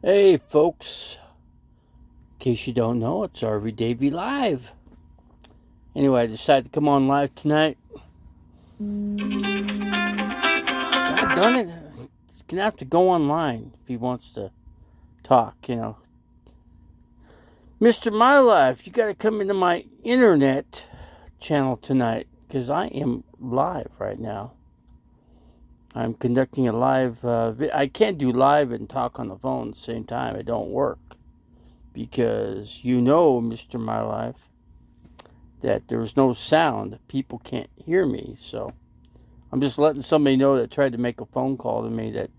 Hey, folks. In case you don't know, it's RV Davey Live. Anyway, I decided to come on live tonight. God done it. He's going to have to go online if he wants to talk. Mr. My Life, you got to come into my internet channel tonight because I am live right now. I'm conducting a live. I can't do live and talk on the phone at the same time. It don't work because Mr. My Life, that there's no sound. People can't hear me. So I'm just letting somebody know that tried to make a phone call to me that,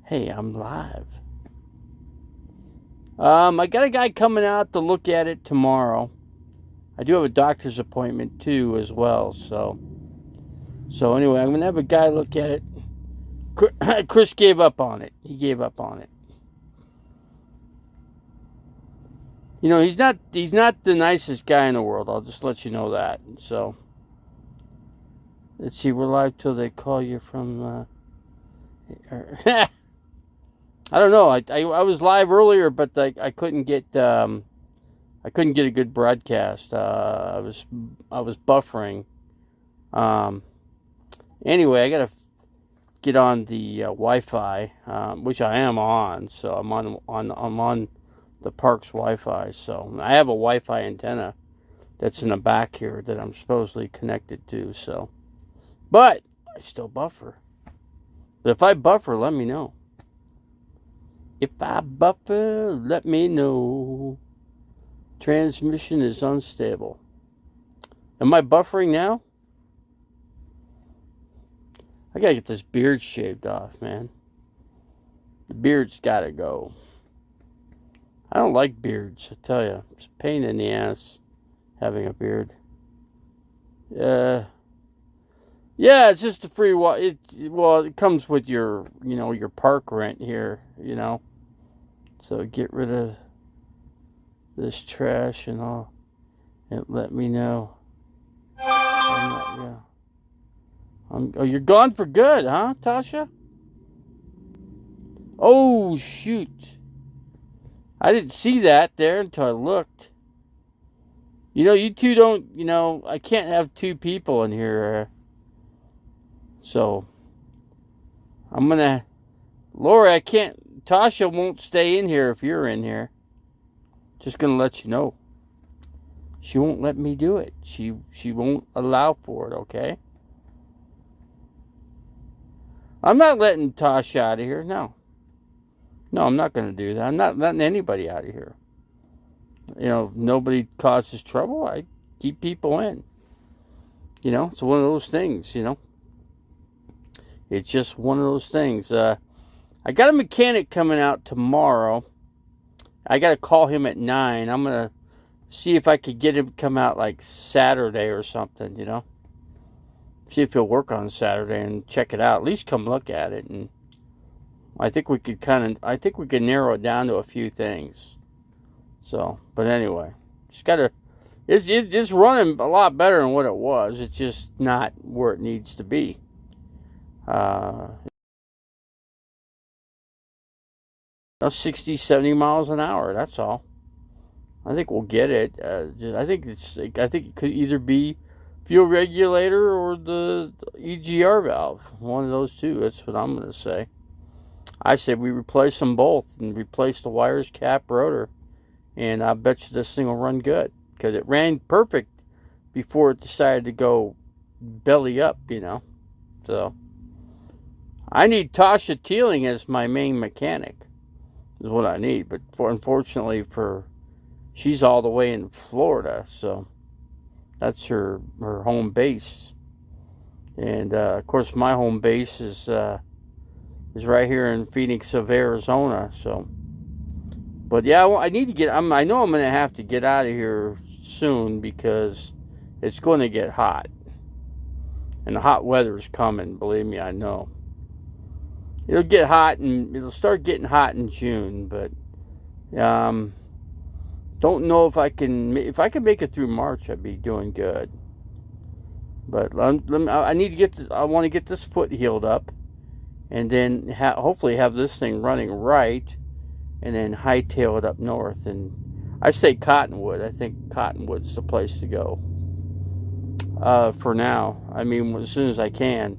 hey, I'm live. I got a guy coming out to look at it tomorrow. I do have a doctor's appointment too as well. So anyway, I'm going to have a guy look at it. Chris gave up on it. He gave up on it. He's not the nicest guy in the world. I'll just let you know that. So let's see, we're live till they call you from I don't know. I was live earlier, but I couldn't get a good broadcast. I was buffering. Anyway, I gotta get on the Wi-Fi, which I am on. So I'm on the park's Wi-Fi. So I have a Wi-Fi antenna that's in the back here that I'm supposedly connected to. So, but I still buffer. But if I buffer, let me know. If I buffer, let me know. Transmission is unstable. Am I buffering now? I gotta get this beard shaved off, man. The beard's gotta go. I don't like beards, I tell you. It's a pain in the ass having a beard. Yeah, it's just a free it comes with your park rent here, So get rid of this trash and all, and let me know. You're gone for good, huh, Tasha? Oh, shoot. I didn't see that there until I looked. You two don't, I can't have two people in here. So, I'm gonna, Laura, Tasha won't stay in here if you're in here. Just gonna let you know. She won't let me do it. She won't allow for it, okay? I'm not letting Tasha out of here, no. No, I'm not going to do that. I'm not letting anybody out of here. If nobody causes trouble, I keep people in. It's one of those things, It's just one of those things. I got a mechanic coming out tomorrow. I got to call him at 9. I'm going to see if I could get him to come out like Saturday or something, See if he'll work on Saturday and check it out. At least come look at it. And I think we could narrow it down to a few things. So, but anyway, it's running a lot better than what it was. It's just not where it needs to be. 60, 70 miles an hour. That's all. I think we'll get it. I think it could either be fuel regulator or the EGR valve. One of those two. That's what I'm going to say. I said we replace them both and replace the wires, cap, rotor. And I bet you this thing will run good. Because it ran perfect before it decided to go belly up, So, I need Tasha Teeling as my main mechanic. Is what I need. But unfortunately she's all the way in Florida. So, that's her home base. And, of course, my home base is right here in Phoenix of Arizona. So, but yeah, I need to get. I know I'm going to have to get out of here soon because it's going to get hot, and the hot weather's coming. Believe me, I know. It'll get hot, and it'll start getting hot in June. But don't know if I can. If I can make it through March, I'd be doing good. But I need to get this. I want to get this foot healed up, and then hopefully have this thing running right. and then hightail it up north. And I say Cottonwood. I think Cottonwood's the place to go for now. I mean, as soon as I can,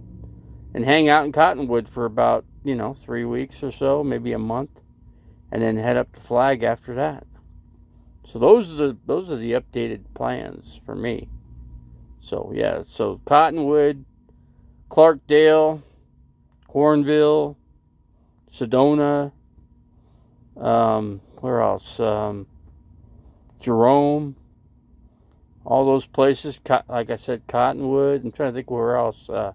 and hang out in Cottonwood for about 3 weeks or so, maybe a month, and then head up to Flag after that. So those are the updated plans for me. So yeah, so Cottonwood, Clarkdale, Cornville, Sedona, where else? Jerome, all those places. Like I said, Cottonwood. I'm trying to think where else. I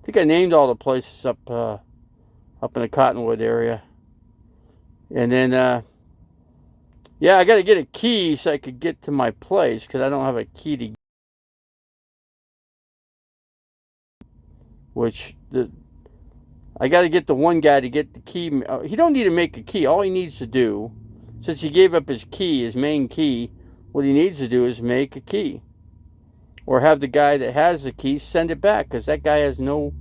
think I named all the places up in the Cottonwood area. And then, yeah, I got to get a key so I could get to my place because I don't have a key to. I got to get the one guy to get the key. He don't need to make a key. All he needs to do, since he gave up his key, his main key, what he needs to do is make a key, or have the guy that has the key send it back, because that guy has no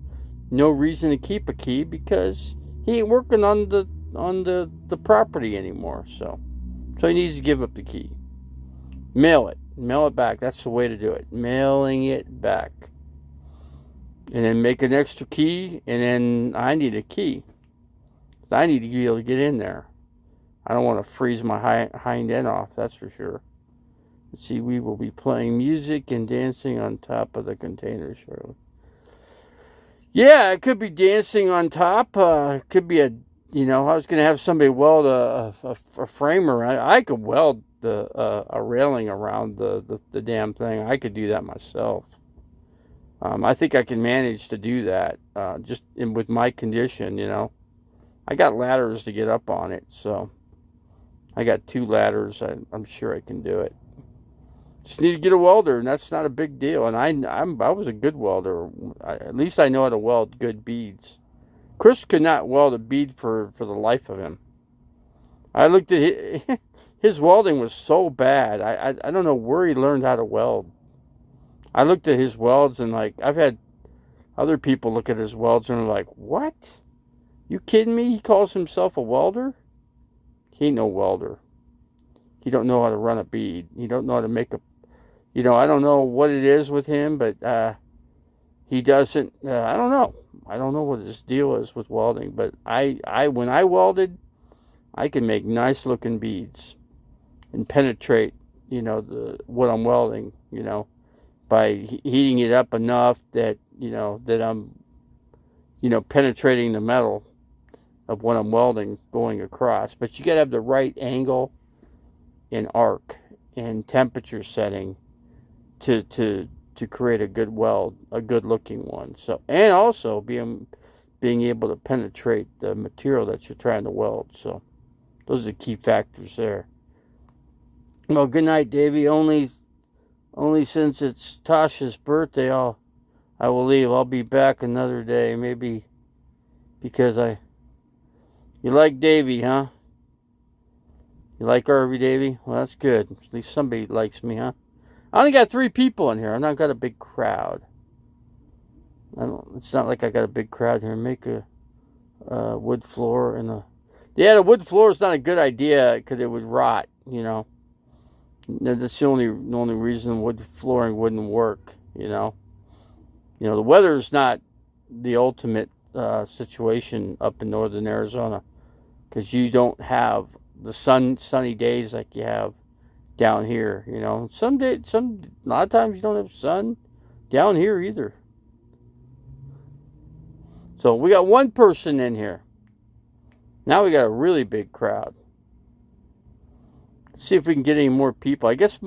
reason to keep a key because he ain't working on the property anymore. So he needs to give up the key. Mail it back. That's the way to do it. Mailing it back. And then make an extra key, and then I need a key. I need to be able to get in there. I don't want to freeze my hind end off, that's for sure. Let's see, we will be playing music and dancing on top of the container shortly. Yeah, it could be dancing on top. It could be I was going to have somebody weld a framer. I could weld a railing around the damn thing. I could do that myself. I think I can manage to do that with my condition, I got ladders to get up on it, so I got 2 ladders. I'm sure I can do it. Just need to get a welder, and that's not a big deal. And I was a good welder. At least I know how to weld good beads. Chris could not weld a bead for the life of him. I looked at his welding was so bad. I don't know where he learned how to weld. I looked at his welds, and I've had other people look at his welds and are like, "What? You kidding me? He calls himself a welder? He ain't no welder. He don't know how to run a bead. He don't know how to make a, I don't know what it is with him, but he doesn't. I don't know. I don't know what his deal is with welding. But when I welded, I can make nice looking beads and penetrate, what I'm welding, by heating it up enough that that I'm penetrating the metal of what I'm welding going across. But you got to have the right angle and arc and temperature setting to create a good weld, a good looking one. So, and also being able to penetrate the material that you're trying to weld. So those are the key factors there. Well, good night, Davey. Only since it's Tasha's birthday, I will leave. I'll be back another day, maybe because you like Davey, huh? You like Harvey, Davey? Well, that's good. At least somebody likes me, huh? I only got 3 people in here. I've not got a big crowd. It's not like I got a big crowd here. Make a wood floor and the wood floor is not a good idea because it would rot, That's the only reason wood flooring wouldn't work, The weather's not the ultimate situation up in northern Arizona because you don't have the sunny days like you have down here, A lot of times you don't have sun down here either. So we got 1 person in here. Now we got a really big crowd. See if we can get any more people. I guess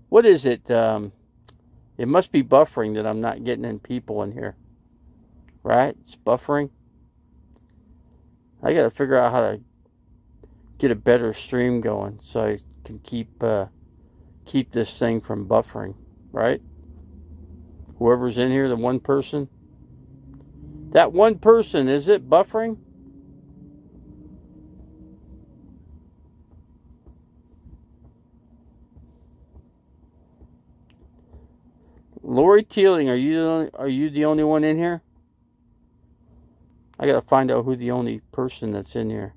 what is it? It must be buffering that I'm not getting any people in here. Right? It's buffering. I got to figure out how to get a better stream going so I can keep this thing from buffering. Right? Whoever's in here, the 1 person. That 1 person, is it buffering? Lori Teeling, are you the only one in here? I gotta find out who the only person that's in here.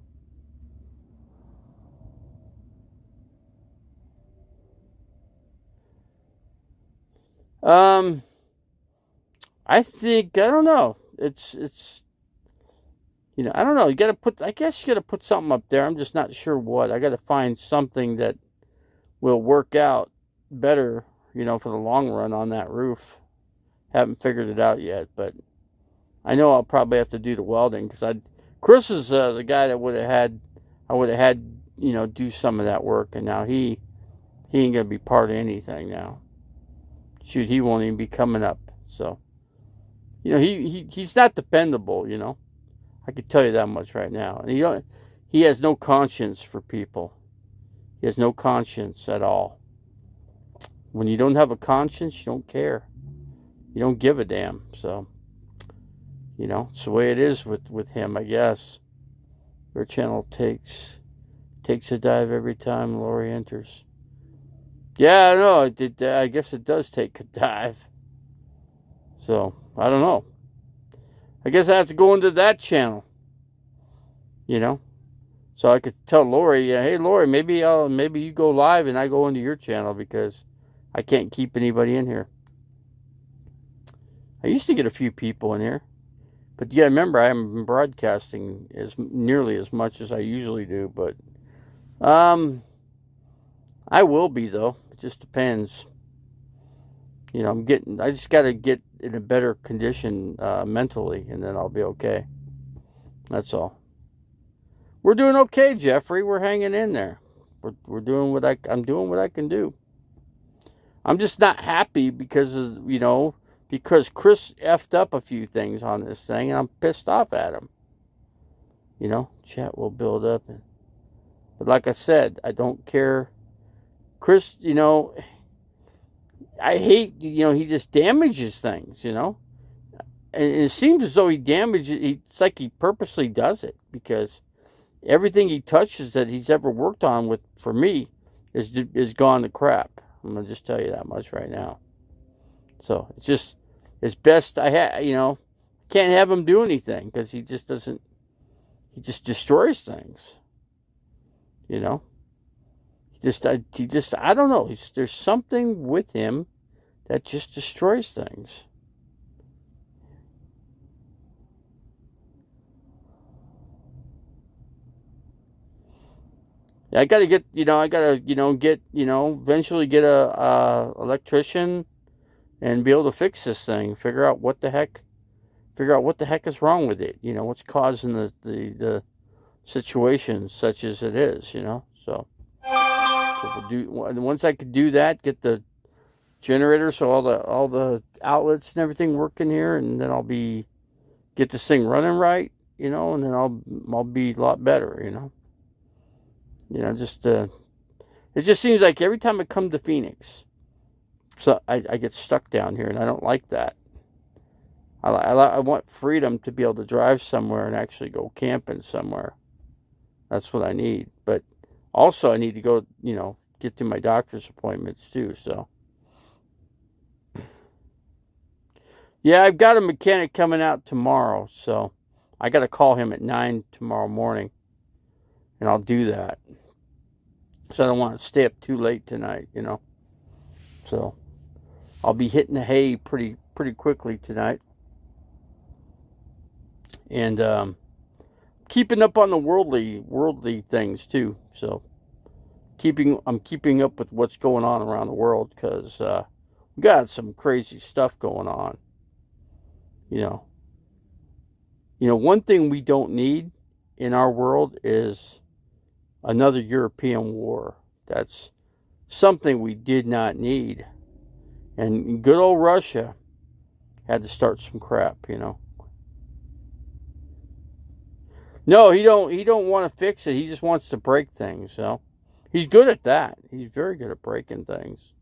Um, I think I don't know. It's I don't know. You got to put. I guess you got to put something up there. I'm just not sure what. I got to find something that will work out better. For the long run on that roof. Haven't figured it out yet, but I know I'll probably have to do the welding because Chris is the guy that I would have had do some of that work, and now he ain't gonna be part of anything now. Shoot, he won't even be coming up. So he's not dependable. I can tell you that much right now, and he has no conscience for people. He has no conscience at all. When you don't have a conscience, you don't care. You don't give a damn. So, it's the way it is with him, I guess. Your channel takes a dive every time Lori enters. Yeah, I know. I guess it does take a dive. So, I don't know. I guess I have to go into that channel. So I could tell Lori, hey Lori, maybe you go live and I go into your channel because I can't keep anybody in here. I used to get a few people in here, but yeah, remember I haven't been broadcasting nearly as much as I usually do. But I will be though. It just depends. I just got to get in a better condition mentally, and then I'll be okay. That's all. We're doing okay, Jeffrey. We're hanging in there. We're doing I'm doing what I can do. I'm just not happy because because Chris effed up a few things on this thing, and I'm pissed off at him. Chat will build up, but like I said, I don't care. Chris, I hate he just damages things, and it seems as though it's like he purposely does it because everything he touches that he's ever worked on for me is gone to crap. I'm gonna just tell you that much right now. So it's best can't have him do anything because he just destroys things. I don't know. There's something with him that just destroys things. I got to get, eventually get a electrician and be able to fix this thing. Figure out what the heck is wrong with it. What's causing the situation such as it is. So we'll do. Once I could do that, get the generator, so all the outlets and everything working here, and then I'll get this thing running right. And then I'll be a lot better. It just seems like every time I come to Phoenix, so I get stuck down here, and I don't like that. I want freedom to be able to drive somewhere and actually go camping somewhere. That's what I need. But also I need to go, get to my doctor's appointments too. So yeah, I've got a mechanic coming out tomorrow, so I got to call him at 9 tomorrow morning, and I'll do that. So I don't want to stay up too late tonight, So I'll be hitting the hay pretty quickly tonight. And keeping up on the worldly things too. So I'm keeping up with what's going on around the world because we got some crazy stuff going on. One thing we don't need in our world is another European war. That's something we did not need. And good old Russia had to start some crap, No, he don't want to fix it. He just wants to break things. So he's good at that. He's very good at breaking things.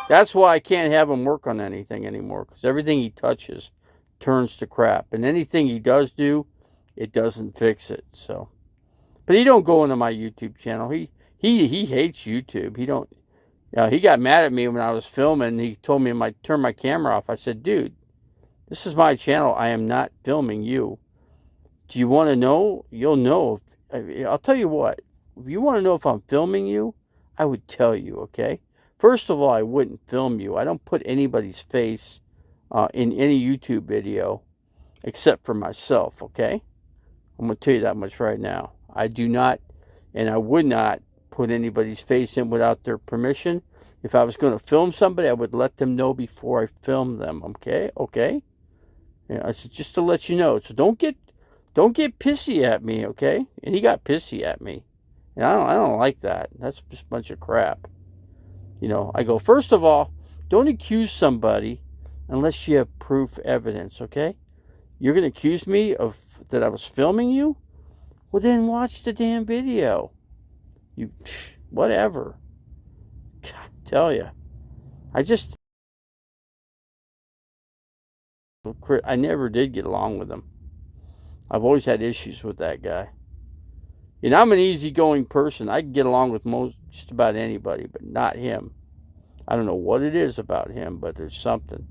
That's why I can't have him work on anything anymore, because everything he touches turns to crap, and anything he does do, it doesn't fix it. So, but he don't go into my YouTube channel. He hates YouTube. He got mad at me when I was filming. He told me I turn my camera off. I said, dude, this is my channel. I am not filming you. Do you want to know? You'll know. I'll tell you what. If you want to know if I'm filming you, I would tell you, okay? First of all, I wouldn't film you. I don't put anybody's face in any YouTube video except for myself, okay? I'm going to tell you that much right now. I do not, and I would not put anybody's face in without their permission. If I was going to film somebody, I would let them know before I film them, okay? Okay? Yeah, I said, just to let you know. So don't get pissy at me, okay? And he got pissy at me. And I don't like that. That's just a bunch of crap. You know, I go, first of all, don't accuse somebody unless you have proof evidence, okay? You're going to accuse me of that I was filming you? Well, then watch the damn video. Whatever. God, tell you. I never did get along with him. I've always had issues with that guy. And I'm an easygoing person. I can get along with just about anybody, but not him. I don't know what it is about him, but there's something.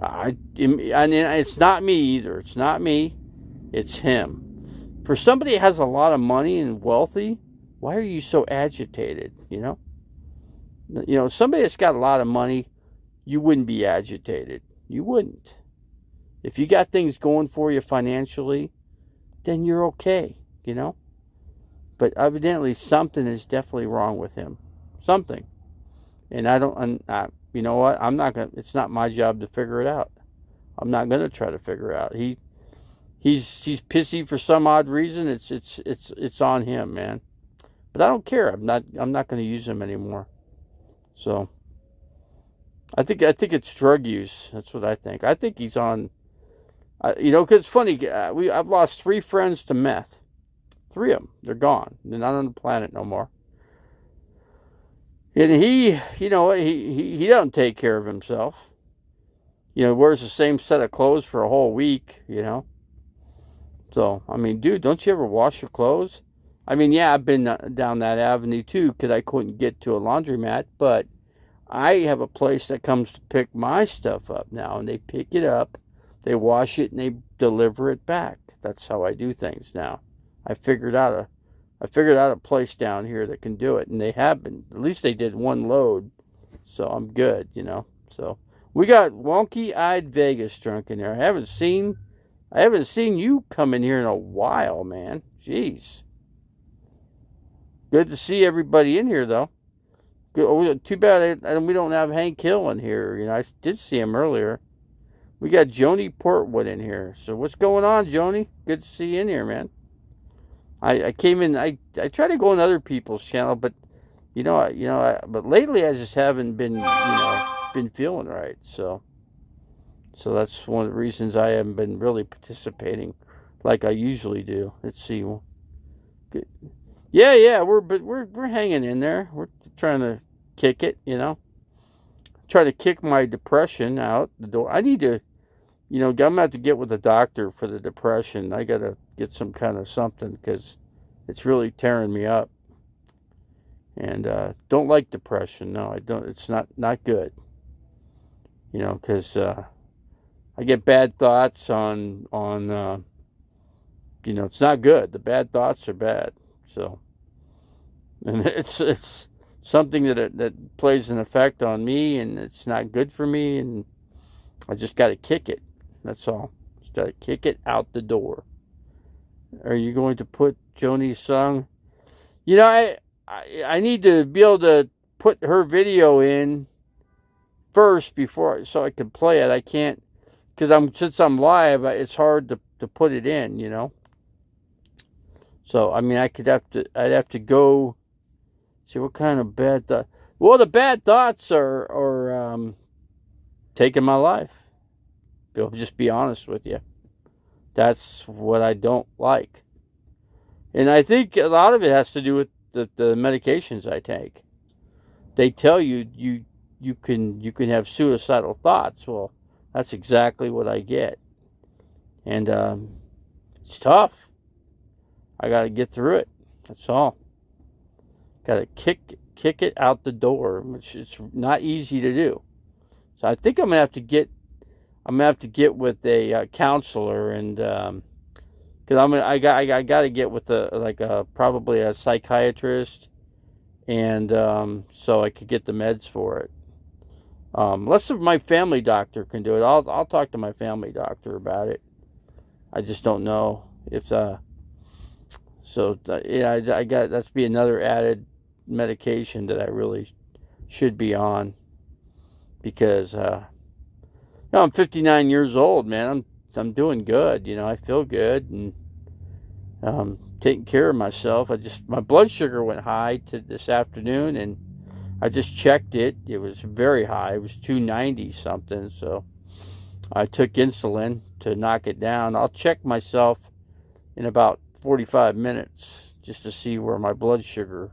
And it's not me either. It's not me. It's him. For somebody that has a lot of money and wealthy, why are you so agitated, you know? You know, somebody that's got a lot of money, you wouldn't be agitated. You wouldn't. If you got things going for you financially, then you're okay, you know? But evidently something is definitely wrong with him. Something. And you know what? It's not my job to figure it out. I'm not going to try to figure it out. He's pissy for some odd reason. It's on him, man. But I don't care. I'm not going to use him anymore. So I think it's drug use. That's what I think. I think he's on. You know, because it's funny. I've lost 3 friends to meth. 3 of them. They're gone. They're not on the planet no more. And he doesn't take care of himself. You know, wears the same set of clothes for a whole week, you know. So, I mean, dude, don't you ever wash your clothes? I mean, yeah, I've been down that avenue too because I couldn't get to a laundromat, but I have a place that comes to pick my stuff up now, and they pick it up, they wash it, and they deliver it back. That's how I do things now. I figured out a place down here that can do it, and they have been. At least they did 1 load, so I'm good, you know. So we got wonky-eyed Vegas drunk in there. I haven't seen you come in here in a while, man. Jeez. Good to see everybody in here, though. Too bad we don't have Hank Hill in here. You know, I did see him earlier. We got Joni Portwood in here. So what's going on, Joni? Good to see you in here, man. I came in. I try to go on other people's channel, but but lately I just haven't been feeling right. So that's one of the reasons I haven't been really participating like I usually do. Let's see. Good. Yeah, we're hanging in there. We're trying to kick it, you know. Try to kick my depression out the door. I need to, I'm going to have to get with the doctor for the depression. I got to get some kind of something because it's really tearing me up. And don't like depression. No, I don't. It's not good. Because I get bad thoughts on it's not good. The bad thoughts are bad. So, and it's something that plays an effect on me, and it's not good for me, and I just got to kick it. That's all. Just got to kick it out the door. Are you going to put Joni's song? I need to be able to put her video in first so I can play it. I can't because since I'm live, it's hard to put it in, So I mean, I'd have to go see what kind of bad thoughts. Well, the bad thoughts are taking my life. I'll just be honest with you. That's what I don't like, and I think a lot of it has to do with the medications I take. They tell you you can have suicidal thoughts. Well, that's exactly what I get, and it's tough. I got to get through it. That's all. Got to kick it out the door, which is not easy to do. So I think I'm gonna have to get with a counselor, and because I got to get with probably a psychiatrist and so I could get the meds for it. Unless my family doctor can do it, I'll talk to my family doctor about it. I just don't know if yeah, I got that's be another added medication that I really should be on because I'm 59 years old, man. I'm doing good. I feel good and taking care of myself. My blood sugar went high this afternoon, and I just checked it. It was very high. It was 290 something. So I took insulin to knock it down. I'll check myself in about 45 minutes just to see where my blood sugar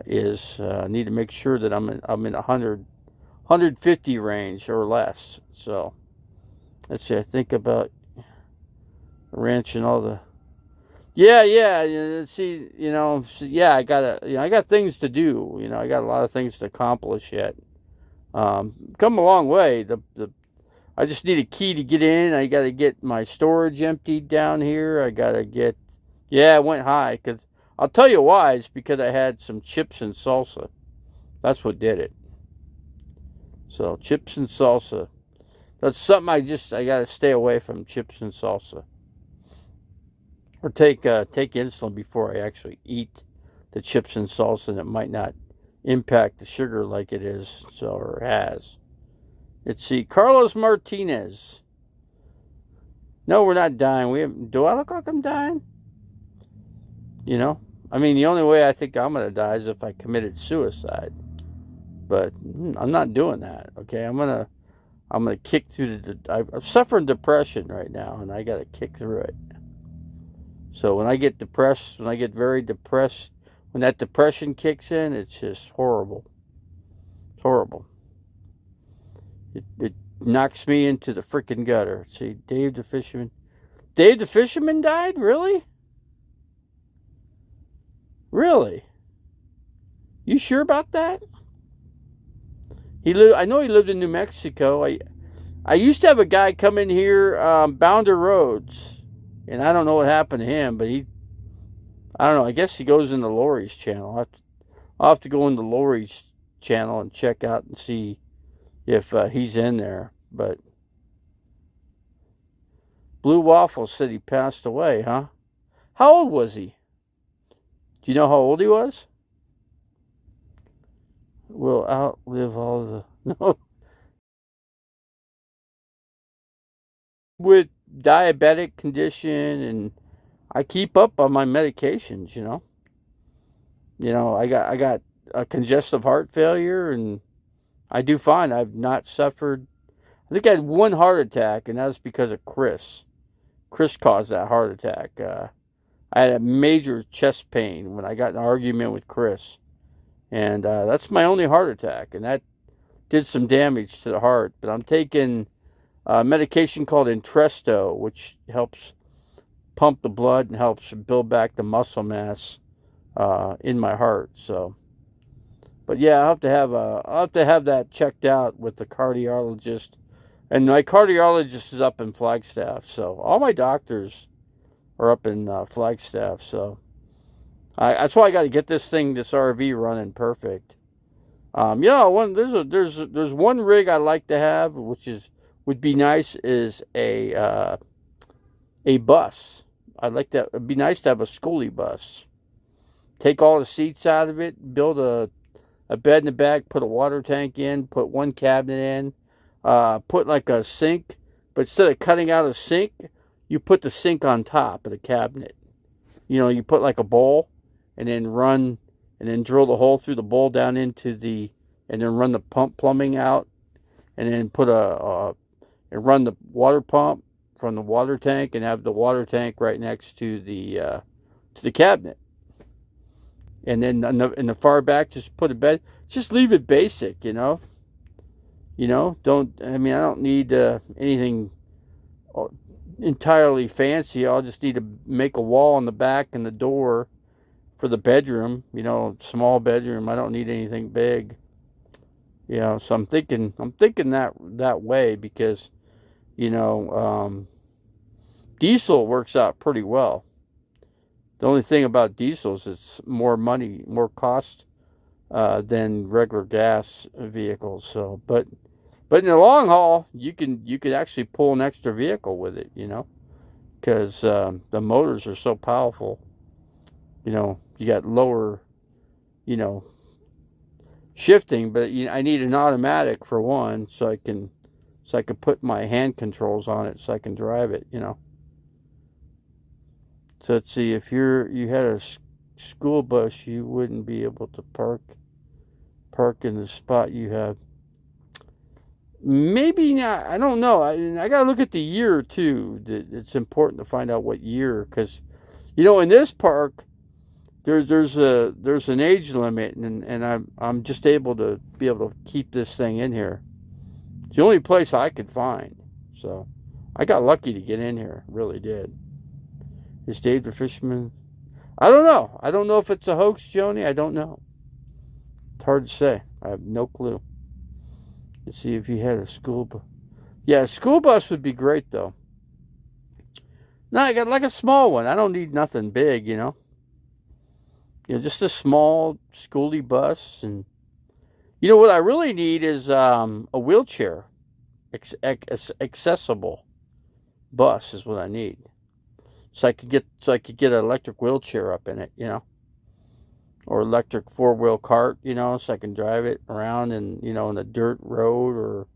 is. I need to make sure that I'm in 150 range or less. So let's see. I think about ranching all the. Yeah. See, yeah. I got things to do. I got a lot of things to accomplish yet. Come a long way. I just need a key to get in. I got to get my storage emptied down here. I got to get. Yeah, it went high because I'll tell you why. It's because I had some chips and salsa. That's what did it. So chips and salsa. That's something I got to stay away from, chips and salsa. Or take insulin before I actually eat the chips and salsa, and it might not impact the sugar like it is or has. Let's see, Carlos Martinez. No, we're not dying. Do I look like I'm dying? I mean, the only way I think I'm gonna die is if I committed suicide. But I'm not doing that. Okay, I'm gonna kick through I'm suffering depression right now, and I gotta kick through it. So when I get depressed, when I get very depressed, when that depression kicks in, it's just horrible. It's horrible. It knocks me into the freaking gutter. See, Dave the Fisherman. Dave the Fisherman died? Really? Really? You sure about that? I know he lived in New Mexico. I used to have a guy come in here, Bounder Rhodes, and I don't know what happened to him, but I don't know. I guess he goes into Lori's channel. I'll have to go into Lori's channel and check out and see if he's in there. But Blue Waffle said he passed away, huh? How old was he? Do you know how old he was? Will outlive all the... No. With diabetic condition, and I keep up on my medications, I got a congestive heart failure, and I do fine. I've not suffered. I think I had one heart attack, and that was because of Chris. Chris caused that heart attack. I had a major chest pain when I got in an argument with Chris. And that's my only heart attack. And that did some damage to the heart. But I'm taking a medication called Entresto, which helps pump the blood and helps build back the muscle mass in my heart. So, but yeah, I'll have to have that checked out with the cardiologist. And my cardiologist is up in Flagstaff. So all my doctors are up in Flagstaff. So that's why I got to get this RV running perfect. There's one rig I like to have, which would be nice, is a bus. It'd be nice to have a schoolie bus. Take all the seats out of it, build a bed in the back, put a water tank in, put one cabinet in, put like a sink, but instead of cutting out a sink, you put the sink on top of the cabinet. You put like a bowl, and then drill the hole through the bowl down into and then run the plumbing out, and then and run the water pump from the water tank, and have the water tank right next to the cabinet. And then in the far back, just put a bed. Just leave it basic, Don't. I don't need anything entirely fancy. I'll just need to make a wall on the back and the door for the bedroom. Small bedroom. I don't need anything big. So I'm thinking that way because, diesel works out pretty well. The only thing about diesel is it's more money, more cost than regular gas vehicles. So, but in the long haul, you could actually pull an extra vehicle with it, because the motors are so powerful. You got lower, you know, shifting, but I need an automatic for one, so I can put my hand controls on it, so I can drive it. So let's see, if you had a school bus, you wouldn't be able to park in the spot you have. Maybe not. I don't know. I gotta look at the year too. It's important to find out what year, because in this park there's an age limit, and I'm just able to keep this thing in here. It's the only place I could find. So I got lucky to get in here. Really did. Is Dave the Fisherman? I don't know. I don't know if it's a hoax, Joni. I don't know. It's hard to say. I have no clue. Let's see if you had a school bus. Yeah, a school bus would be great, though. No, I got like a small one. I don't need nothing big, just a small schooly bus. And what I really need is a wheelchair, accessible bus is what I need. So I could get an electric wheelchair up in it, or electric 4-wheel cart, so I can drive it around and in the dirt road, or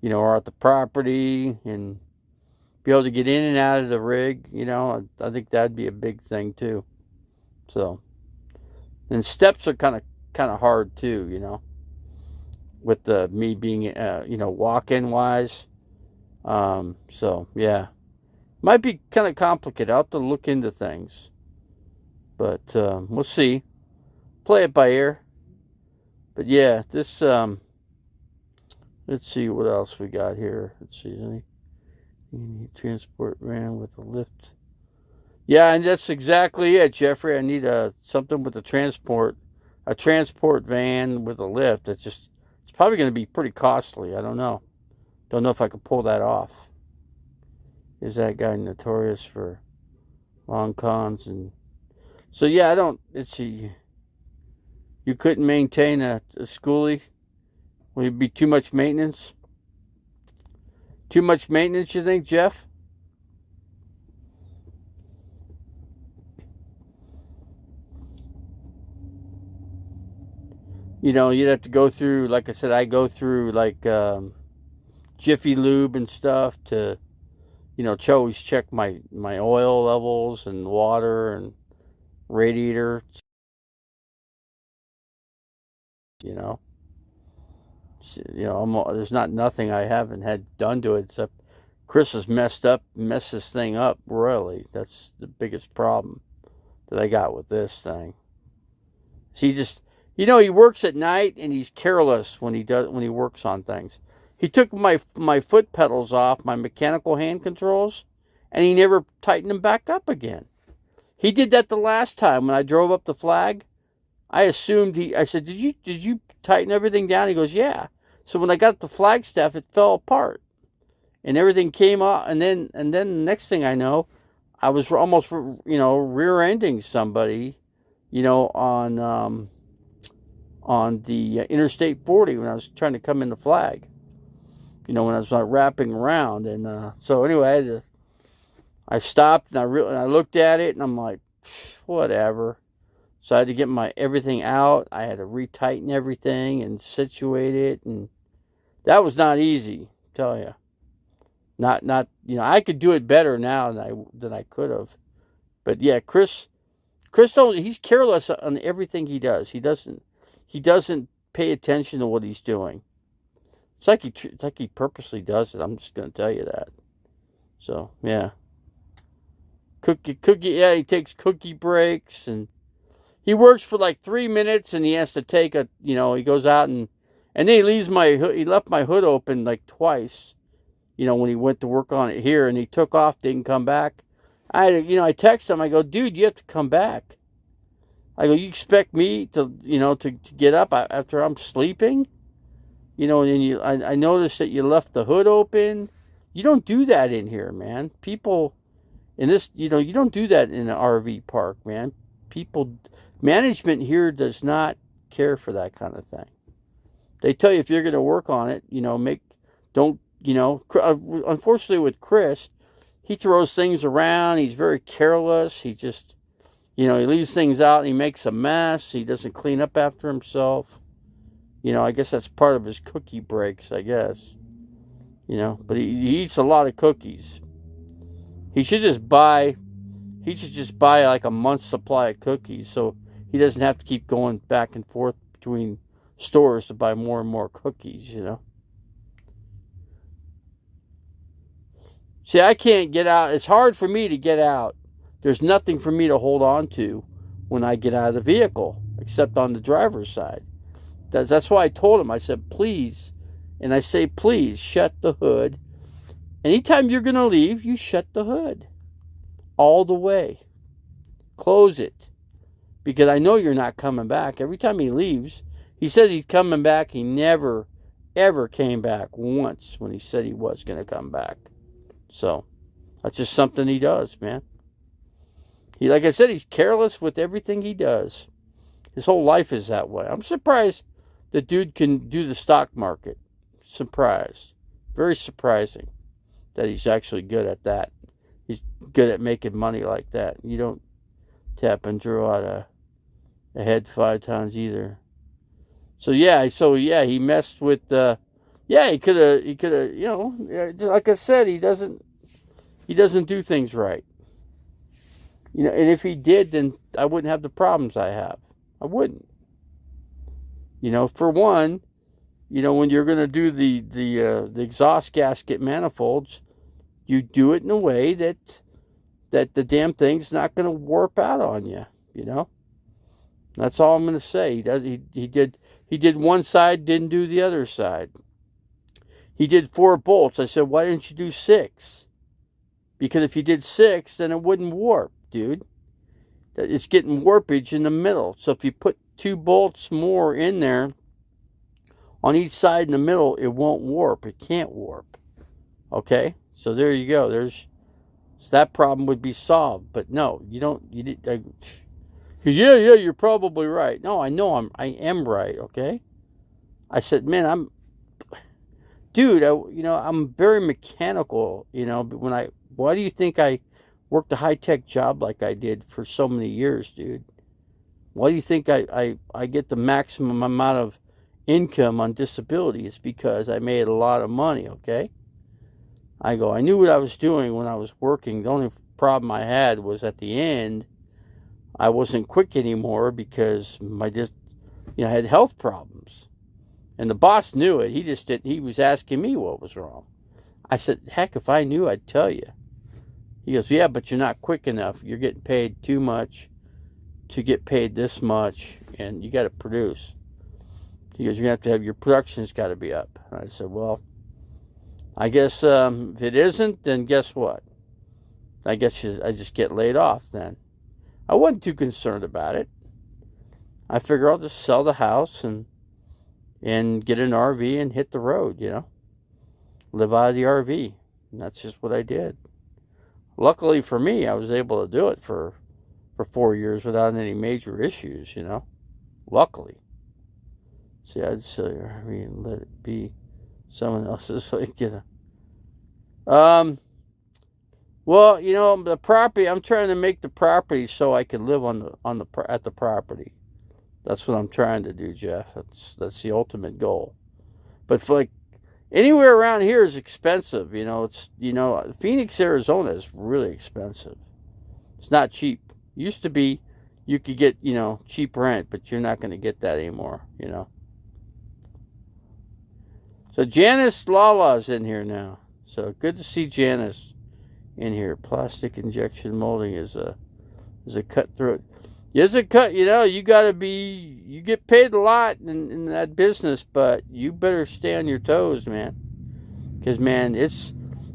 or at the property, and be able to get in and out of the rig. I think that'd be a big thing too. So, and steps are kind of hard too, with me being walk-in wise. So yeah, might be kind of complicated. I'll have to look into things, but we'll see. Play it by ear. But yeah, this let's see what else we got here. Let's see, any transport van with a lift. Yeah, and that's exactly it, Jeffrey. I need something with a transport van with a lift. It's probably going to be pretty costly. I don't know. Don't know if I could pull that off. Is that guy notorious for long cons? And so yeah, let's see. You couldn't maintain a schoolie? Would it be too much maintenance? Too much maintenance, you think, Jeff? You'd have to go through, like I said, I go through like Jiffy Lube and stuff to, always check my oil levels and water and radiator. There's nothing I haven't had done to it, except Chris has messed this thing up royally. That's the biggest problem that I got with this thing. He just, he works at night, and he's careless when he works on things. He took my foot pedals off, my mechanical hand controls, and he never tightened them back up again. He did that the last time when I drove up the flag. I assumed I said, did you tighten everything down? He goes, yeah. So when I got the Flagstaff, it fell apart, and everything came out. And then the next thing I know, I was almost, rear-ending somebody, on the Interstate 40 when I was trying to come in the flag, when I was wrapping around. And so anyway, I stopped, and I looked at it, and I'm like, whatever. So I had to get everything out. I had to retighten everything and situate it, and that was not easy, I tell you. Not I could do it better now than I could have. But yeah, Chris he's careless on everything he does. He doesn't pay attention to what he's doing. It's like he purposely does it. I'm just going to tell you that. So yeah, cookie. Yeah, he takes cookie breaks, and he works for like 3 minutes, and he has to take he goes out and then he left my hood open like twice, when he went to work on it here, and he took off, didn't come back. I text him, I go, dude, you have to come back. I go, you expect me to get up after I'm sleeping? And I noticed that you left the hood open. You don't do that in here, man. People in this, you don't do that in an RV park, man. Management here does not care for that kind of thing. They tell you if you're going to work on it, unfortunately with Chris, he throws things around. He's very careless. He just, he leaves things out and he makes a mess. He doesn't clean up after himself. I guess that's part of his cookie breaks, I guess. But he eats a lot of cookies. He should just buy like a month's supply of cookies so he doesn't have to keep going back and forth between stores to buy more and more cookies, See, I can't get out. It's hard for me to get out. There's nothing for me to hold on to when I get out of the vehicle, except on the driver's side. That's why I told him. I said, please, and I say, please, shut the hood. Anytime you're going to leave, you shut the hood. All the way. Close it. Because I know you're not coming back. Every time he leaves, he says he's coming back. He never, ever came back once when he said he was going to come back. So, that's just something he does, man. Like I said, he's careless with everything he does. His whole life is that way. I'm surprised the dude can do the stock market. Surprised. Very surprising that he's actually good at that. He's good at making money like that. You don't tap and draw out a head 5 times either. So he messed with he could have, like I said, he doesn't do things right. And if he did, then I wouldn't have the problems I have. I wouldn't. For one, when you're going to do the exhaust gasket manifolds, you do it in a way that the damn thing's not going to warp out on you. That's all I'm going to say. He did one side, didn't do the other side. He did 4 bolts. I said, why didn't you do 6? Because if you did 6, then it wouldn't warp, dude. It's getting warpage in the middle. So if you put 2 bolts more in there on each side in the middle, it won't warp. It can't warp. Okay? So there you go. So that problem would be solved. But no, you don't. You're probably right. No, I know I am right. Okay? I said, man, I'm very mechanical. But why do you think I worked a high-tech job like I did for so many years, dude? Why do you think I get the maximum amount of income on disability? It's because I made a lot of money, okay? I knew what I was doing when I was working. The only problem I had was at the end, I wasn't quick anymore because I had health problems. And the boss knew it. He was asking me what was wrong. I said, heck, if I knew, I'd tell you. He goes, yeah, but you're not quick enough. You're getting paid too much to get paid this much, and you got to produce. He goes, you're going to have your production's got to be up. And I said, well, I guess if it isn't, then guess what? I guess I just get laid off then. I wasn't too concerned about it. I figure I'll just sell the house and get an RV and hit the road, Live out of the RV. And that's just what I did. Luckily for me, I was able to do it for 4 years without any major issues, Luckily. See, I'd say, let it be someone else's, Well, the property, I'm trying to make the property so I can live at the property. That's what I'm trying to do, Jeff. That's the ultimate goal. But for anywhere around here is expensive. Phoenix, Arizona is really expensive. It's not cheap. Used to be, you could get, cheap rent, but you're not going to get that anymore, So Janice Lala's in here now. So good to see Janice in here. Plastic injection molding is a cutthroat. It's a cut, you get paid a lot in that business, but you better stay on your toes, man. Because, man, it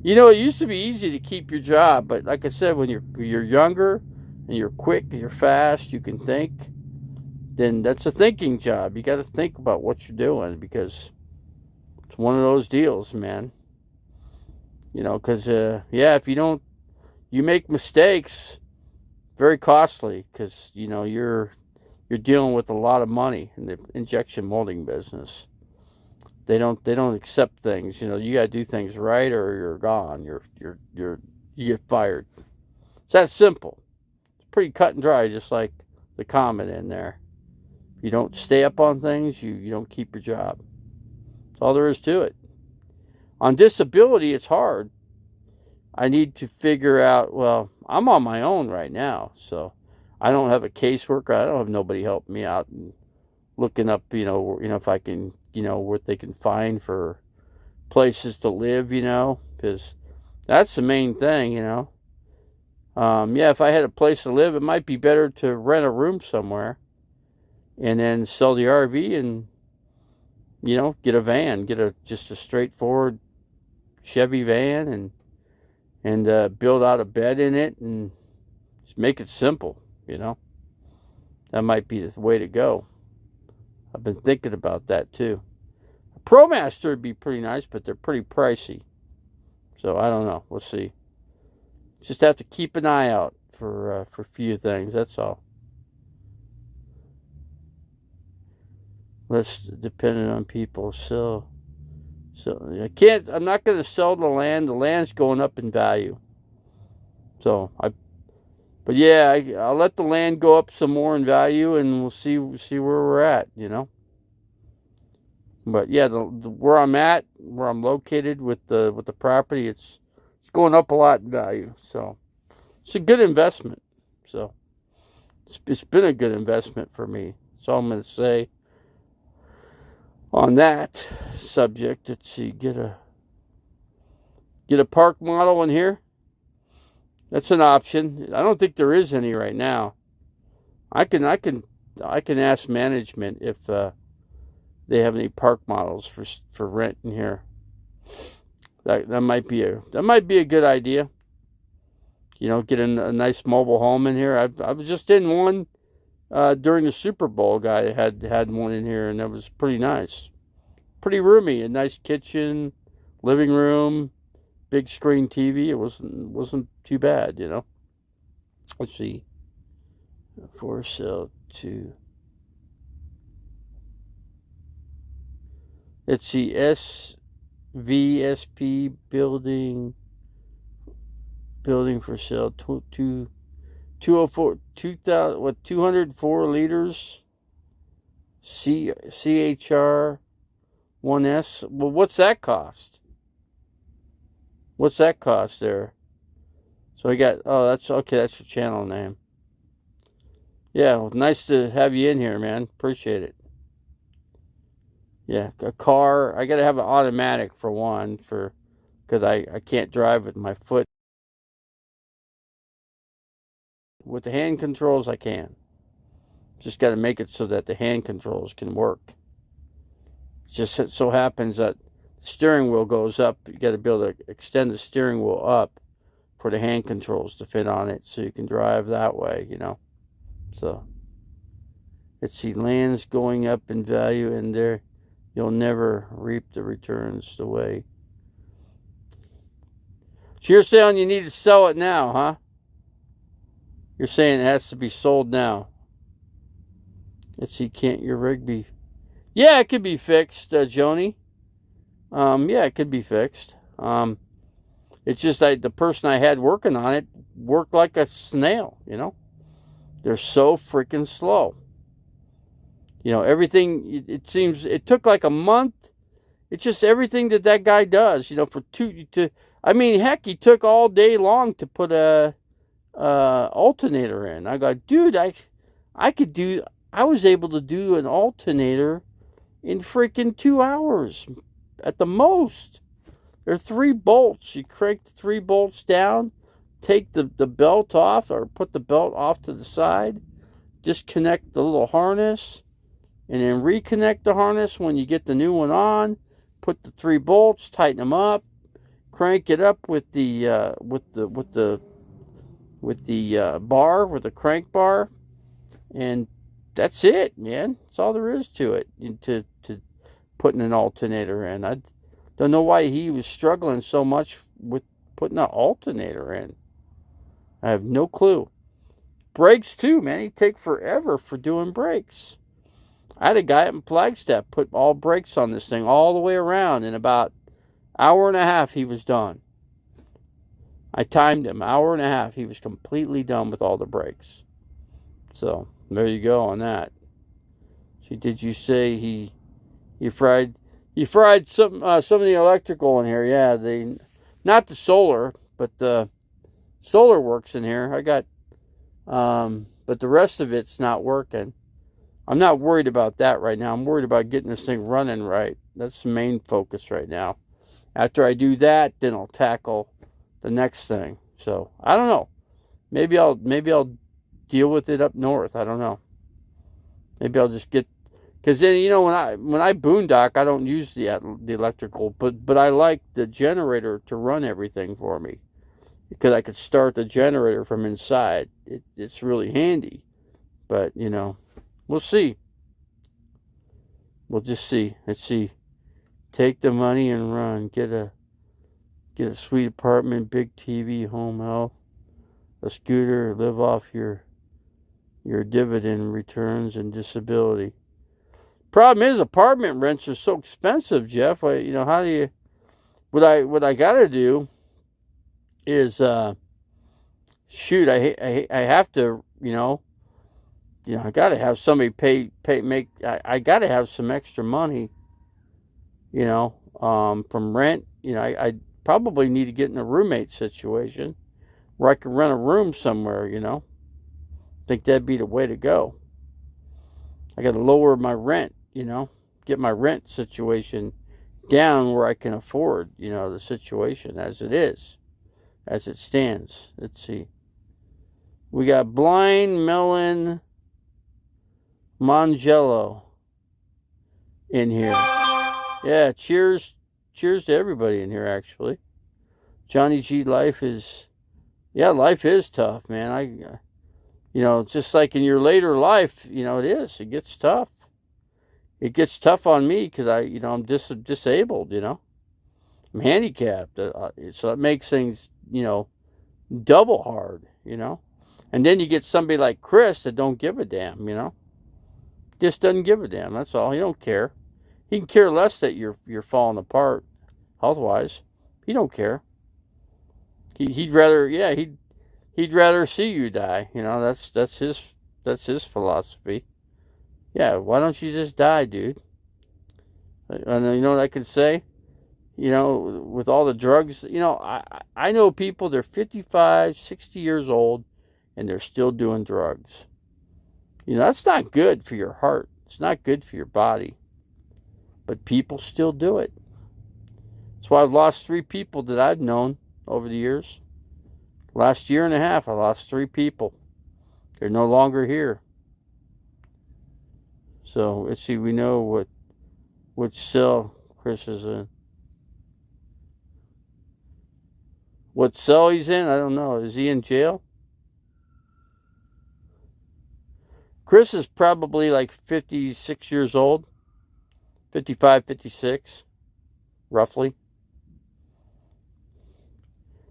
used to be easy to keep your job, but like I said, when you're younger and you're quick and you're fast, you can think, then that's a thinking job. You got to think about what you're doing because it's one of those deals, man. Because, if you make mistakes, very costly because, you're you're dealing with a lot of money in the injection molding business. They don't accept things. You know, you got to do things right or you're gone. You get fired. It's that simple. It's pretty cut and dry, just like the comment in there. If you don't stay up on things, you don't keep your job. That's all there is to it. On disability, it's hard. I need to figure out, well, I'm on my own right now, so I don't have a caseworker. I don't have nobody helping me out and looking up, if I can, what they can find for places to live, because that's the main thing, if I had a place to live, it might be better to rent a room somewhere and then sell the RV and, get a van, just a straightforward Chevy van and build out a bed in it and just make it simple, That might be the way to go. I've been thinking about that too. A ProMaster would be pretty nice, but they're pretty pricey. So I don't know. We'll see. Just have to keep an eye out for a few things. That's all. Less dependent on people. So I'm not going to sell the land. The land's going up in value. But yeah, I'll let the land go up some more in value, and we'll see where we're at, But yeah, where I'm at, where I'm located with the property, it's going up a lot in value. So it's a good investment. So it's been a good investment for me. That's all I'm going to say on that subject. Let's see, get a park model in here. That's an option. I don't think there is any right now. I can ask management if they have any park models for rent in here. That might be a good idea. Get a nice mobile home in here. I was just in one during the Super Bowl. Guy had one in here, and that was pretty nice, pretty roomy. A nice kitchen, living room, big screen TV. It wasn't too bad, Let's see. For sale to. Let's see. SVSP building for sale. 204 204 liters. CHR 1S. Well, what's that cost? What's that cost there? So I got, that's okay, that's your channel name. Yeah, well, nice to have you in here, man. Appreciate it. Yeah, a car, I got to have an automatic for one, because I can't drive with my foot. With the hand controls, I can. Just got to make it so that the hand controls can work. It just so happens that the steering wheel goes up. You got to be able to extend the steering wheel up for the hand controls to fit on it, so you can drive that way, So, let's see, land's going up in value, and there, you'll never reap the returns the way. So you're saying you need to sell it now, huh? You're saying it has to be sold now. Let's see, can't your rig be? Yeah, it could be fixed, Joni. Yeah, it could be fixed. It's just the person I had working on it worked like a snail, They're so freaking slow. Everything, it seems, it took like a month. It's just everything that guy does, heck, he took all day long to put a alternator in. I go, dude, I was able to do an alternator in freaking 2 hours at the most. There are 3 bolts. You crank the 3 bolts down, take the belt off, or put the belt off to the side, disconnect the little harness, and then reconnect the harness when you get the new one on. Put the 3 bolts, tighten them up, crank it up with the bar, with the crank bar, and that's it, man. That's all there is to it. To putting an alternator in. I don't know why he was struggling so much with putting an alternator in. I have no clue. brakes too, man. He'd take forever for doing brakes. I had a guy in Flagstaff put all brakes on this thing all the way around. In about hour and a half, he was done. I timed him. Hour and a half. He was completely done with all the brakes. So, there you go on that. See, did you say he fried some of the electrical in here? Yeah, not the solar, but the solar works in here. I got, but the rest of it's not working. I'm not worried about that right now. I'm worried about getting this thing running right. That's the main focus right now. After I do that, then I'll tackle the next thing. So I don't know. Maybe I'll deal with it up north. I don't know. Maybe I'll just get, because then when I boondock, I don't use the electrical, but I like the generator to run everything for me, because I could start the generator from inside. It's really handy, but we'll see. We'll just see. Let's see. Take the money and run. Get a sweet apartment, big TV, home health, a scooter, live off your dividend returns and disability. Problem is, apartment rents are so expensive, Jeff. How do you? What I gotta do is shoot. I have to. I gotta have somebody I gotta have some extra money. From rent. I probably need to get in a roommate situation where I can rent a room somewhere. I think that'd be the way to go. I got to lower my rent, get my rent situation down where I can afford, the situation as it is, as it stands. Let's see. We got Blind Melon Mangello in here. Yeah, cheers to everybody in here, actually. Johnny G, life is tough, man. Just like in your later life, it gets tough. It gets tough on me because I'm disabled, I'm handicapped. So it makes things, double hard, And then you get somebody like Chris that don't give a damn, Just doesn't give a damn, that's all. He don't care. He can care less that you're falling apart health-wise. He don't care. He'd rather see you die. That's his philosophy. Yeah, why don't you just die, dude? And you know what I could say? With all the drugs, I know people, they're 55, 60 years old, and they're still doing drugs. That's not good for your heart. It's not good for your body. But people still do it. That's why I've lost 3 people that I've known over the years. Last year and a half, I lost 3 people. They're no longer here. So, let's see, we know which cell Chris is in. What cell he's in, I don't know. Is he in jail? Chris is probably like 56 years old. 55, 56, roughly.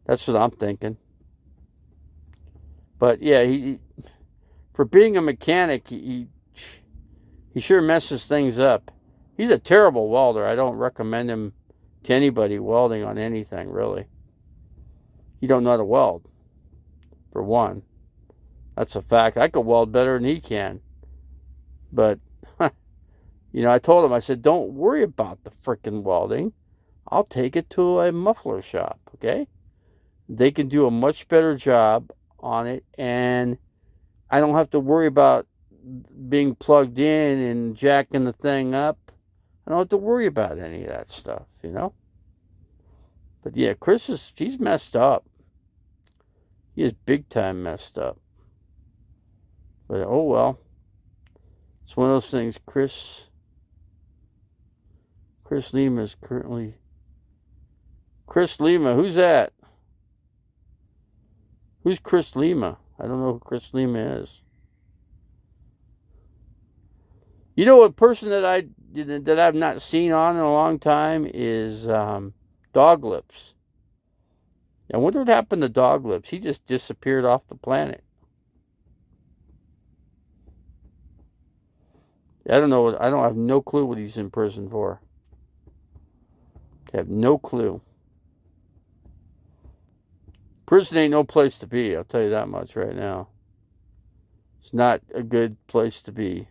That's what I'm thinking. But yeah, he for being a mechanic, he sure messes things up. He's a terrible welder. I don't recommend him to anybody welding on anything, really. He don't know how to weld, for one. That's a fact. I could weld better than he can. But I told him, I said, don't worry about the frickin' welding. I'll take it to a muffler shop, okay? They can do a much better job on it, and I don't have to worry about being plugged in and jacking the thing up. I don't have to worry about any of that stuff, But yeah, he's messed up. He is big time messed up. But oh well. It's one of those things. Chris Lima is currently... Chris Lima, who's that? Who's Chris Lima? I don't know who Chris Lima is. A person that I've not seen on in a long time is Dog Lips. I wonder what happened to Dog Lips. He just disappeared off the planet. I don't know. I don't have no clue what he's in prison for. I have no clue. Prison ain't no place to be. I'll tell you that much right now. It's not a good place to be.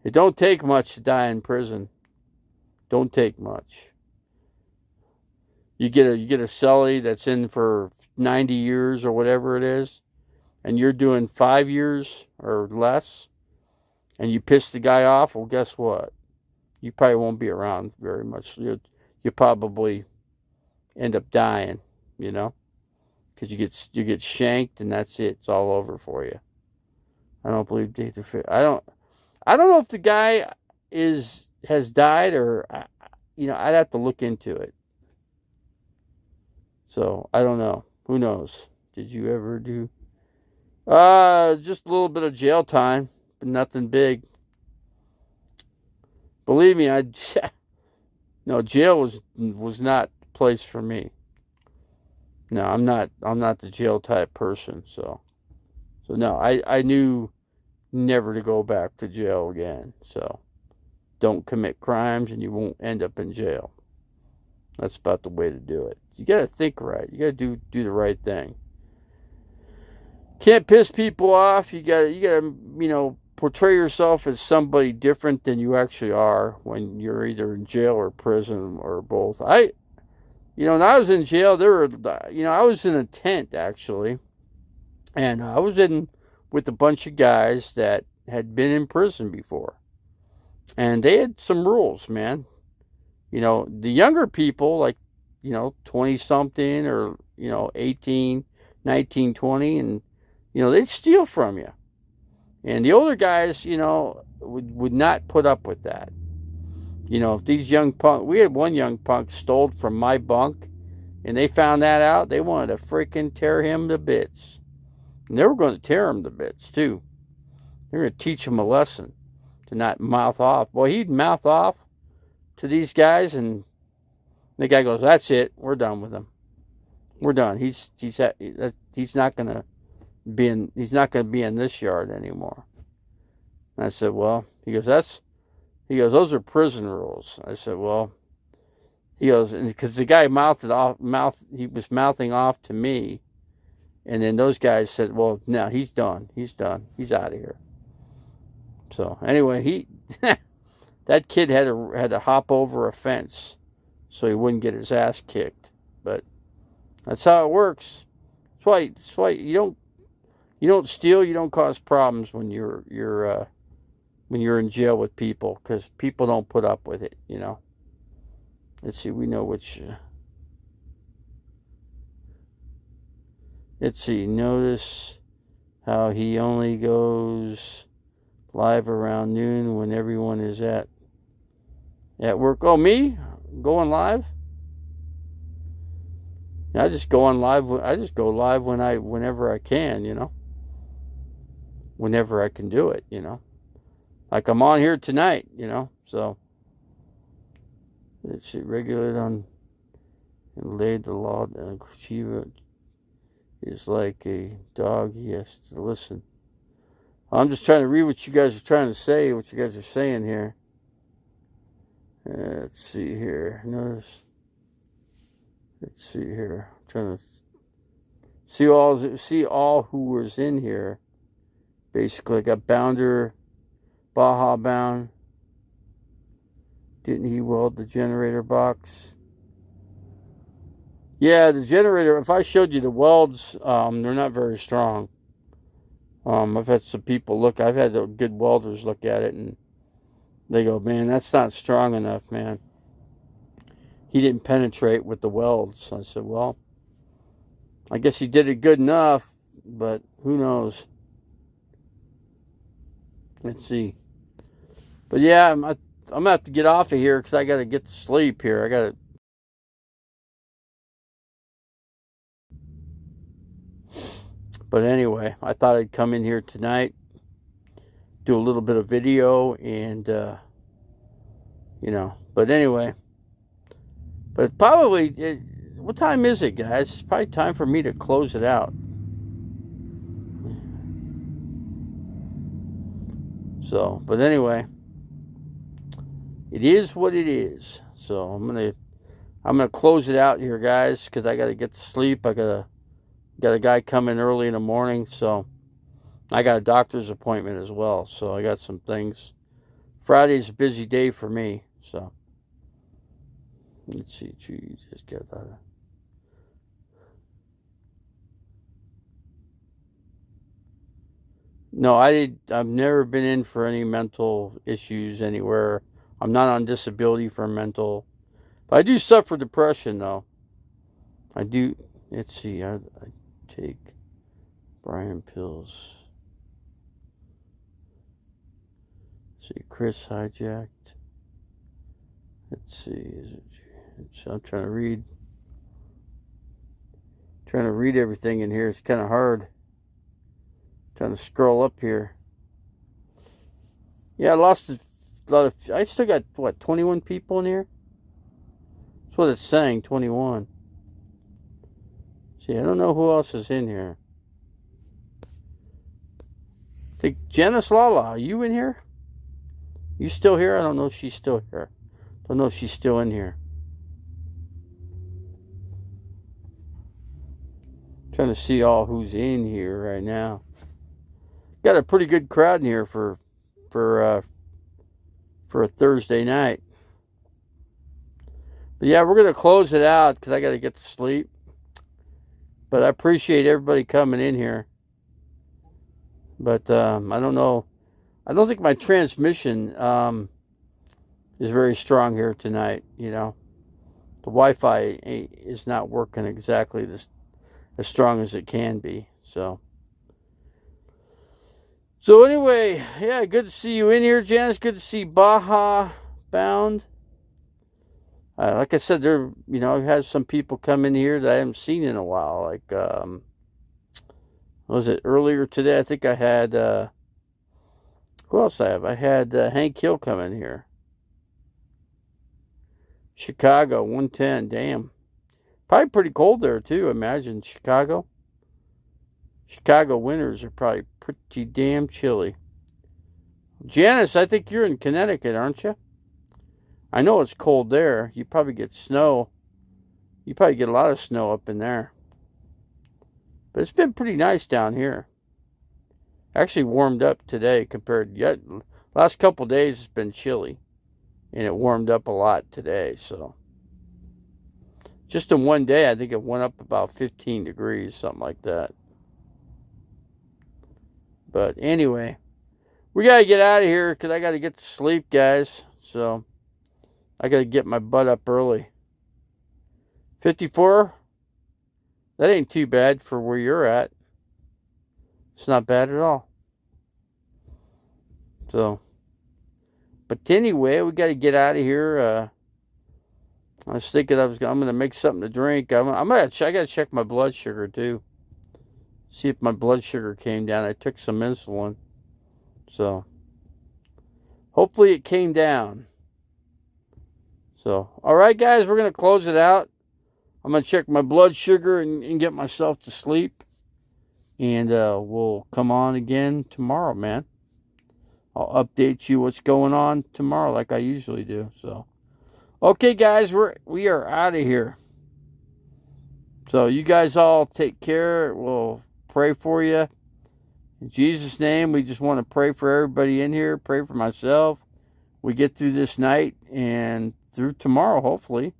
It don't take much to die in prison. Don't take much. You get a cellie that's in for 90 years or whatever it is, and you're doing 5 years or less, and you piss the guy off. Well, guess what? You probably won't be around very much. You probably end up dying, because you get shanked and that's it. It's all over for you. I don't believe I don't know if the guy has died or I'd have to look into it. So I don't know. Who knows? Did you ever do? Just a little bit of jail time, but nothing big. Believe me, no, jail was not the place for me. No, I'm not the jail type person. So no, I knew never to go back to jail again. So don't commit crimes and you won't end up in jail. That's about the way to do it. You got to think right. You got to do the right thing. Can't piss people off. You got to portray yourself as somebody different than you actually are when you're either in jail or prison or both. When I was in jail, I was in a tent actually, and I was in with a bunch of guys that had been in prison before, and they had some rules, man. The younger people, like 20 something or 18, 19, 20, and they'd steal from you. And the older guys, would not put up with that. If these young punk, we had one young punk stole from my bunk, and they found that out, they wanted to freaking tear him to bits. And they were going to tear him to bits, too. They were going to teach him a lesson to not mouth off. Well, he'd mouth off to these guys, and the guy goes, "That's it. We're done with him. We're done. He's not going to be in this yard anymore." And I said, "Well," he goes, "those are prison rules." I said, "Well," he goes, because the guy he was mouthing off to me, and then those guys said, "Well, no, he's done. He's done. He's out of here." So anyway, that kid had to hop over a fence so he wouldn't get his ass kicked. But that's how it works. That's why you don't steal, you don't cause problems when you're in jail with people, because people don't put up with it. Let's see, we know which. Let's see. Notice how he only goes live around noon when everyone is at work. Oh, me going live? I just go on live. I just go live whenever I can. Whenever I can do it. Like I'm on here tonight. So let's see. Regulated on and laid the law down. Shiva is like a dog. He has to listen. I'm just trying to read what you guys are trying to say, what you guys are saying here. Let's see here. Notice. Let's see here. I'm trying to see all who was in here. Basically, I got Bounder, Baja Bound. Didn't he weld the generator box? Yeah, the generator. If I showed you the welds, they're not very strong. I've had some people look. I've had the good welders look at it, and they go, "Man, that's not strong enough, man. He didn't penetrate with the welds." I said, "Well, I guess he did it good enough, but who knows?" Let's see. But yeah, I'm gonna have to get off of here because I got to get to sleep here. I got to. But anyway, I thought I'd come in here tonight, do a little bit of video, and But anyway, but probably, what time is it, guys? It's probably time for me to close it out. So, but anyway, it is what it is. So I'm gonna close it out here, guys, because I gotta get to sleep. I got a guy coming early in the morning, so I got a doctor's appointment as well. So I got some things. Friday's a busy day for me. So let's see. Jesus, get that. No, I've never been in for any mental issues anywhere. I'm not on disability for mental. But I do suffer depression, though. I do. Let's see. I take Brian pills. Let's see. Chris hijacked. Let's see. I'm trying to read. Trying to read everything in here. It's kind of hard. Trying to scroll up here. Yeah, I lost a lot of. I still got, what, 21 people in here? That's what it's saying, 21. See, I don't know who else is in here. I think Janice Lala, are you in here? You still here? I don't know if she's still here. Don't know if she's still in here. Trying to see all who's in here right now. Got a pretty good crowd in here for a Thursday night. But yeah, we're going to close it out because I got to get to sleep. But I appreciate everybody coming in here. But I don't know. I don't think my transmission is very strong here tonight. You know, the Wi-Fi is not working exactly as strong as it can be. So anyway, yeah, good to see you in here, Janice. Good to see Baja Bound. Like I said, I've had some people come in here that I haven't seen in a while. Like, what was it, earlier today? I think I had, who else I have? I had Hank Hill come in here. Chicago, 110, damn. Probably pretty cold there, too, imagine, Chicago. Chicago winters are probably pretty damn chilly. Janice, I think you're in Connecticut, aren't you? I know it's cold there. You probably get snow. You probably get a lot of snow up in there. But it's been pretty nice down here. Actually warmed up today compared to last couple days. It's been chilly. And it warmed up a lot today. So just in one day, I think it went up about 15 degrees, something like that. But anyway, we got to get out of here because I got to get to sleep, guys. So I got to get my butt up early. 54? That ain't too bad for where you're at. It's not bad at all. So, but anyway, we got to get out of here. I was thinking I'm going to make something to drink. I got to check my blood sugar too. See if my blood sugar came down. I took some insulin. So, hopefully it came down. So, all right, guys, we're going to close it out. I'm going to check my blood sugar and get myself to sleep. And we'll come on again tomorrow, man. I'll update you what's going on tomorrow like I usually do. So, okay, guys, we are out of here. So, you guys all take care. We'll pray for you. In Jesus' name, we just want to pray for everybody in here. Pray for myself. We get through this night and through tomorrow, hopefully.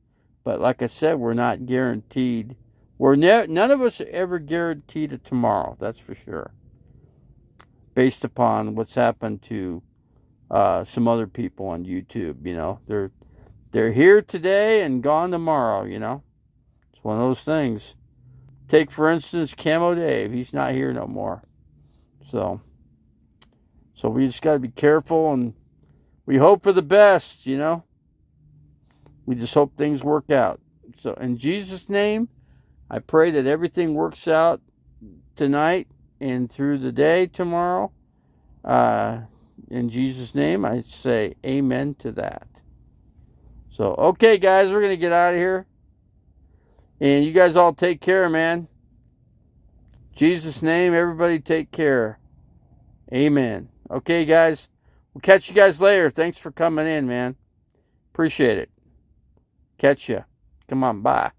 But like I said, we're not guaranteed. None of us are ever guaranteed a tomorrow. That's for sure. Based upon what's happened to some other people on YouTube, you know, they're here today and gone tomorrow. You know, it's one of those things. Take for instance, Camo Dave. He's not here no more. So we just got to be careful and we hope for the best, you know. We just hope things work out. So in Jesus' name, I pray that everything works out tonight and through the day tomorrow. In Jesus' name, I say amen to that. So, okay, guys, we're going to get out of here. And you guys all take care, man. In Jesus' name, everybody take care. Amen. Okay, guys. We'll catch you guys later. Thanks for coming in, man. Appreciate it. Catch ya. Come on, bye.